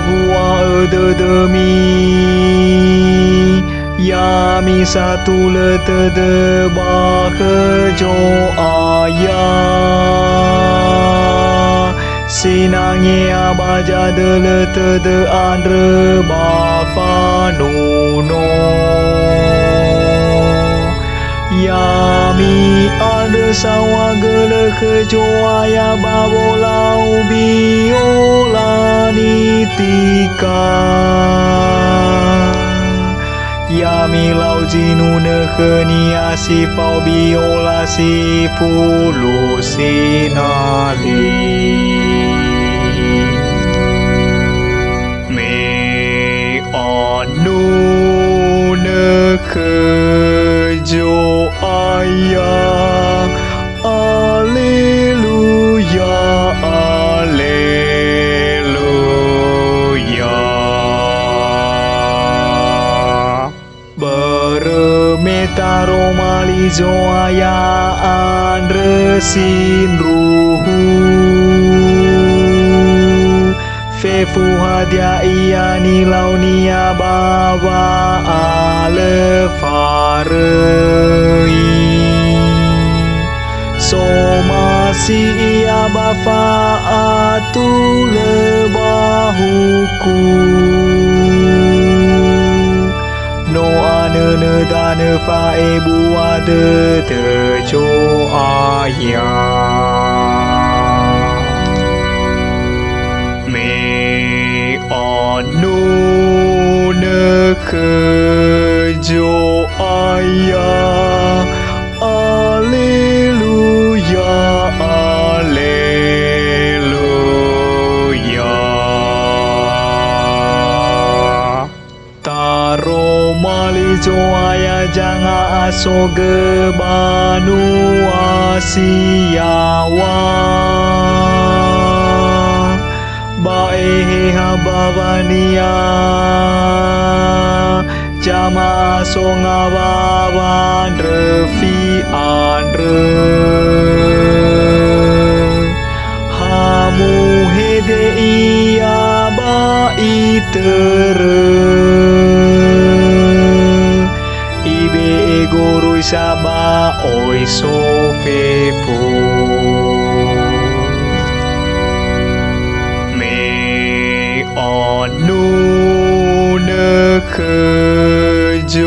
vua de mi ya mi satu le de ba jo ayah sinangnya baja de andre ba fa no Yami ada sawa gele kejoaya babolau biola nitika Yami lau jinu nekhenia si pau biola si pulu sinali Me anu nekhejo ayah Alleluia Alleluia Beremetaro malizo ayah andresin ruhu Fefu hadia ia nilau nia bawa ale farei Somasi ia bafa atu lebahuku No ane dane fa ebu ade tejo ayah Anu nekhejo ayah Alleluia Alleluia Taro malijo ayah janga aso gebanu asiawa Bae habavania Jama songa babandre fi andre Hamu hede ia ba itere Ibe egorui saba oi sofepo Anu nekhejo